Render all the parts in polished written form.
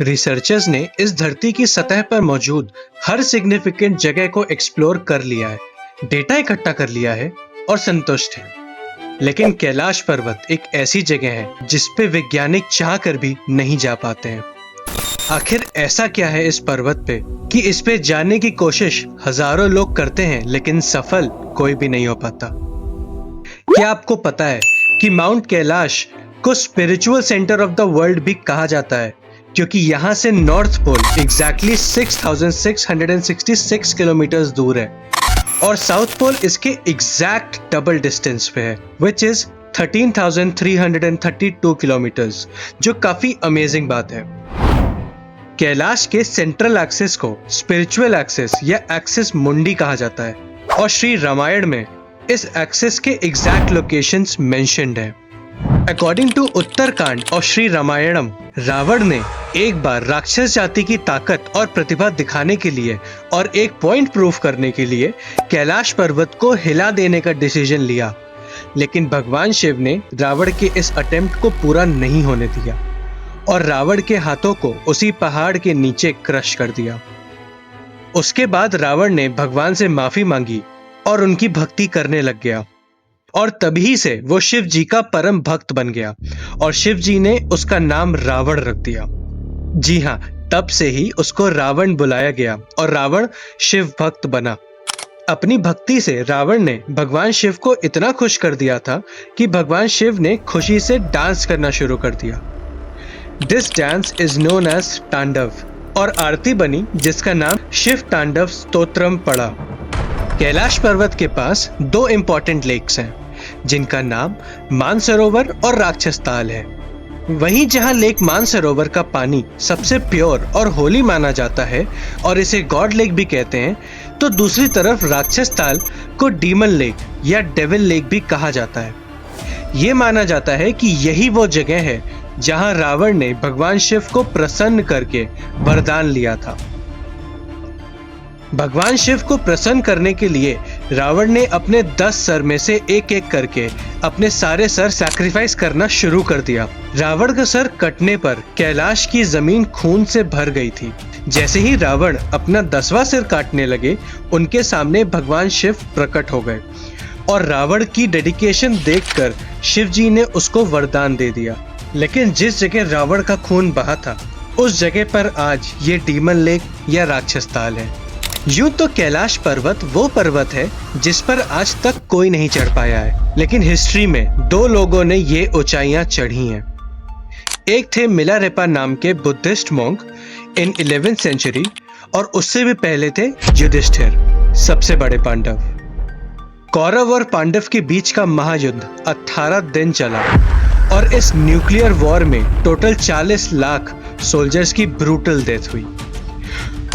Researchers ने इस धरती की सतह पर मौजूद हर सिग्निफिकेंट जगह को एक्सप्लोर कर लिया है, डेटा इकट्ठा कर लिया है और संतुष्ट है। लेकिन कैलाश पर्वत एक ऐसी जगह है जिस पे वैज्ञानिक चाह कर भी नहीं जा पाते हैं। आखिर ऐसा क्या है इस पर्वत पे कि इस पे जाने की कोशिश हजारों लोग करते हैं लेकिन सफल कोई भी नहीं हो पाता। क्या आपको पता है कि माउंट कैलाश को spiritual centre of the world भी कहा जाता है, क्योंकि यहाँ से नॉर्थ पोल एग्जैक्टली 6666 किलोमीटर दूर है और साउथ पोल इसके एग्जैक्ट डबल डिस्टेंस पे है, विच इज 13,332 किलोमीटर्स, जो काफी अमेजिंग बात है। कैलाश के सेंट्रल एक्सिस को स्पिरिचुअल एक्सिस या एक्सिस मुंडी कहा जाता है और श्री रामायण में इस एक्सिस के एग्जैक्ट लोकेशंस मेंशन्ड है। अकॉर्डिंग टू उत्तरकांड और श्री रामायणम, रावण ने एक बार राक्षस जाति की ताकत और प्रतिभा दिखाने के लिए और एक पॉइंट प्रूफ करने के लिए कैलाश पर्वत को हिला देने का डिसीजन लिया, लेकिन भगवान शिव ने रावण के इस अटेम्प्ट को पूरा नहीं होने दिया और रावण के हाथों को उसी पहाड़ के नीचे क्रश कर दिया। उसके बाद रावण ने भगवान से माफी मांगी और उनकी भक्ति करने लग गया और तभी से वो शिव जी का परम भक्त बन गया और शिव जी ने उसका नाम रावण रख दिया। जी हाँ, तब से ही उसको रावण बुलाया गया और रावण शिव भक्त बना। अपनी भक्ति से रावण ने भगवान शिव को इतना खुश कर दिया था कि भगवान शिव ने खुशी से डांस करना शुरू कर दिया। This dance is known as Tandav और आरती बनी जिसका नाम शिव तांडव स्तोत्रम पड़ा। कैलाश पर्वत के पास दो इंपॉर्टेंट लेक्स हैं जिनका नाम मानसरोवर और राक्षस ताल है। वहीं जहां लेक मानसरोवर का पानी सबसे प्योर और होली माना जाता है और इसे गॉड लेक भी कहते हैं, तो दूसरी तरफ राक्षस ताल को डीमन लेक या डेविल लेक भी कहा जाता है। ये माना जाता है कि यही वो जगह है जहां रावण ने भगवान शिव को प्रसन्न करके वरदान लिया था। भगवान शिव को प्रसन्न करने के लिए रावण ने अपने 10 सर में से एक एक करके अपने सारे सर सैक्रिफाइस करना शुरू कर दिया। रावण का सर कटने पर कैलाश की जमीन खून से भर गई थी। जैसे ही रावण अपना 10वां सिर काटने लगे, उनके सामने भगवान शिव प्रकट हो गए और रावण की डेडिकेशन देखकर शिव जी ने उसको वरदान दे दिया। लेकिन जिस जगह रावण का खून बहा था, उस जगह पर आज ये डीमन लेक या राक्षस ताल है। यूं तो कैलाश पर्वत वो पर्वत है जिस पर आज तक कोई नहीं चढ़ पाया है, लेकिन हिस्ट्री में दो लोगों ने ये ऊंचाइयां चढ़ी हैं। एक थे मिलारेपा नाम के बुद्धिस्ट मॉन्क इन 11th सेंचुरी और उससे भी पहले थे युधिष्ठिर, सबसे बड़े पांडव। कौरव और पांडव के बीच का महायुद्ध 18 दिन चला और इस न्यूक्लियर वॉर में टोटल 40 लाख सोल्जर्स की ब्रूटल डेथ हुई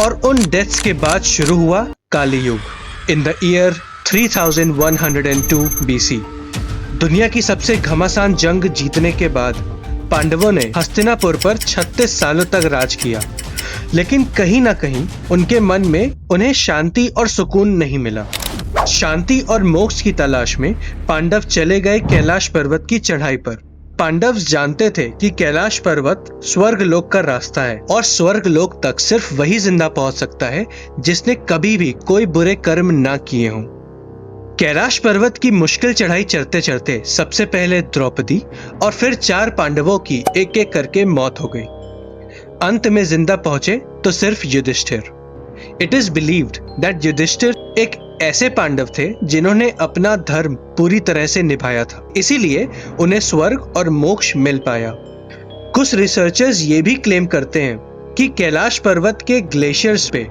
और उन डेथ्स के बाद शुरू हुआ काली युग इन द ईयर 3102 BC। दुनिया की सबसे घमासान जंग जीतने के बाद पांडवों ने हस्तिनापुर पर 36 सालों तक राज किया, लेकिन कहीं ना कहीं उनके मन में उन्हें शांति और सुकून नहीं मिला। शांति और मोक्ष की तलाश में पांडव चले गए कैलाश पर्वत की चढ़ाई पर। पांडव जानते थे कि कैलाश पर्वत स्वर्ग लोक का रास्ता है और स्वर्ग लोक तक सिर्फ वही जिंदा पहुंच सकता है जिसने कभी भी कोई बुरे कर्म ना किए हों। कैलाश पर्वत की मुश्किल चढ़ाई चढ़ते चढ़ते सबसे पहले द्रौपदी और फिर 4 पांडवों की एक एक करके मौत हो गई। अंत में जिंदा पहुंचे तो सिर्फ Yudhishthir. It is believed that Yudhishthir एक ऐसे पांडव थे जिन्होंने अपना धर्म पूरी तरह से निभाया था, इसीलिए उन्हें स्वर्ग और मोक्ष मिल पाया। कुछ रिसर्चर्स ये भी क्लेम करते हैं कि कैलाश पर्वत के ग्लेशियर्स पे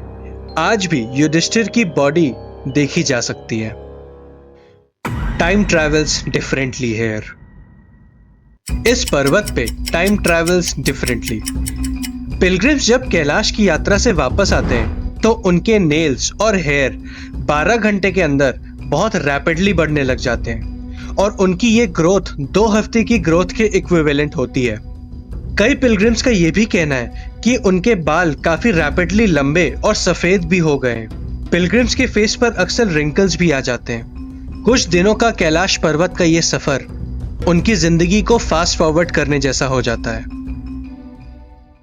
आज भी युधिष्ठिर की बॉडी देखी जा सकती है। Time travels differently here. इस पर्वत पे टाइम ट्रेवल्स डिफरेंटली। पिलग्रिम्स जब कैलाश की यात्रा से वापस आते हैं तो उनके नेल्स और हेयर 12 घंटे के अंदर बहुत रैपिडली बढ़ने लग जाते हैं और उनकी ये ग्रोथ 2 हफ्ते की ग्रोथ के इक्विवेलेंट होती है। कई पिलग्रिम्स का ये भी कहना है कि उनके बाल काफी रैपिडली लंबे और सफेद भी हो गए हैं। पिलग्रिम्स के फेस पर अक्सर रिंकल्स भी आ जाते हैं। कुछ दिनों का कैलाश पर्वत का ये सफर उनकी जिंदगी को फास्ट फॉरवर्ड करने जैसा हो जाता है।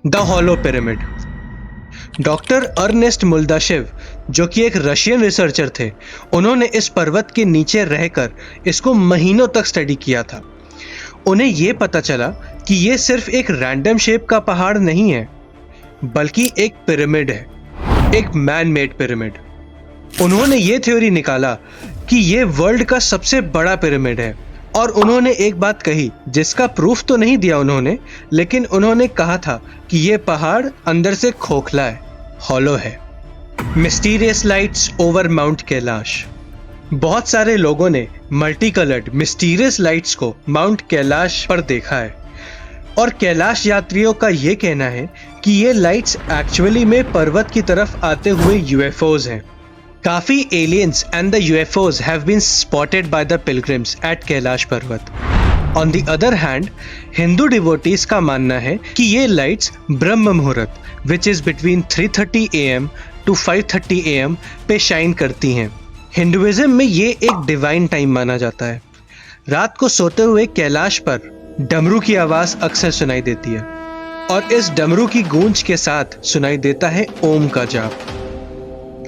The hollow pyramid. Doctor Ernest Muldashev, जो कि एक रशियन रिसर्चर थे, उन्होंने इस पर्वत के नीचे रहकर इसको महीनों तक स्टडी किया था। उन्हें यह पता चला कि यह सिर्फ एक रैंडम शेप का पहाड़ नहीं है, बल्कि एक पिरामिड है, एक मैन मेड पिरामिड। उन्होंने ये थ्योरी निकाला कि यह वर्ल्ड का सबसे बड़ा पिरामिड है, और उन्होंने एक बात कही जिसका प्रूफ तो नहीं दिया उन्होंने, लेकिन उन्होंने कहा था कि यह पहाड़ अंदर से खोखला है, हॉलो है। Mysterious lights over mount Kailash. बहुत सारे लोगों ने मल्टी कलर्ड मिस्टीरियस लाइट्स को माउंट कैलाश पर देखा है, और कैलाश यात्रियों का यह कहना है कि ये लाइट्स एक्चुअली में पर्वत की तरफ आते हुए यूएफओज हैं। काफी aliens and the UFOs have been spotted by the pilgrims at Kailash Parvat. On the other hand, Hindu devotees का मानना है कि ये lights Brahma muhurta, which is between 3:30 AM to 5:30 AM पे शाइन करती हैं। हिंदुइज्म में ये एक डिवाइन टाइम माना जाता है। रात को सोते हुए कैलाश पर डमरू की आवाज अक्सर सुनाई देती है, और इस डमरू की गूंज के साथ सुनाई देता है ओम का जाप।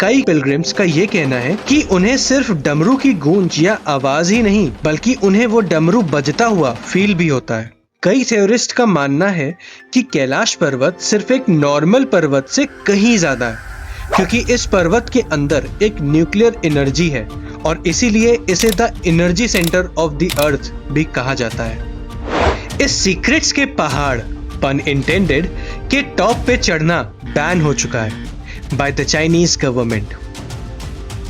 कई पिलग्रिम्स का यह कहना है कि उन्हें सिर्फ डमरू की गूंज या आवाज ही नहीं, बल्कि उन्हें वो डमरू बजता हुआ फील भी होता है। कई थ्योरिस्ट का मानना है कि कैलाश पर्वत सिर्फ एक नॉर्मल पर्वत से कहीं ज्यादा है, क्योंकि इस पर्वत के अंदर एक न्यूक्लियर एनर्जी है, और इसीलिए इसे the energy centre of the earth भी कहा जाता है। इस सीक्रेट्स के पहाड़, पन इंटेंडेड, के टॉप पे चढ़ना बैन हो चुका है by the Chinese government.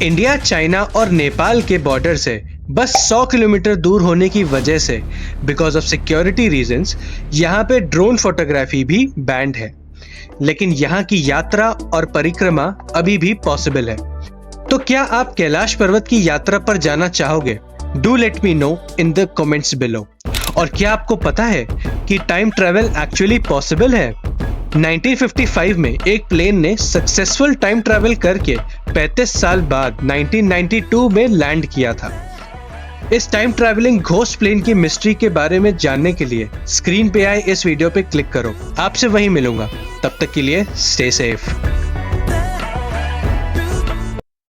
India, China और नेपाल के बॉर्डर से बस 100 किलोमीटर दूर होने की वजह से, बिकॉज ऑफ सिक्योरिटी रीजंस, यहाँ पे ड्रोन फोटोग्राफी भी बैंड है, लेकिन यहाँ की यात्रा और परिक्रमा अभी भी पॉसिबल है। तो क्या आप कैलाश पर्वत की यात्रा पर जाना चाहोगे? Do let me know in the comments below. और क्या आपको पता है कि टाइम ट्रैवल एक्चुअली पॉसिबल है? 1955 में एक प्लेन ने सक्सेसफुल टाइम ट्रैवल करके 35 साल बाद 1992 में लैंड किया था। इस टाइम ट्रैवलिंग घोस्ट प्लेन की मिस्ट्री के बारे में जानने के लिए स्क्रीन पे आए इस वीडियो पे क्लिक करो। आपसे वहीं मिलूंगा, तब तक के लिए स्टे सेफ।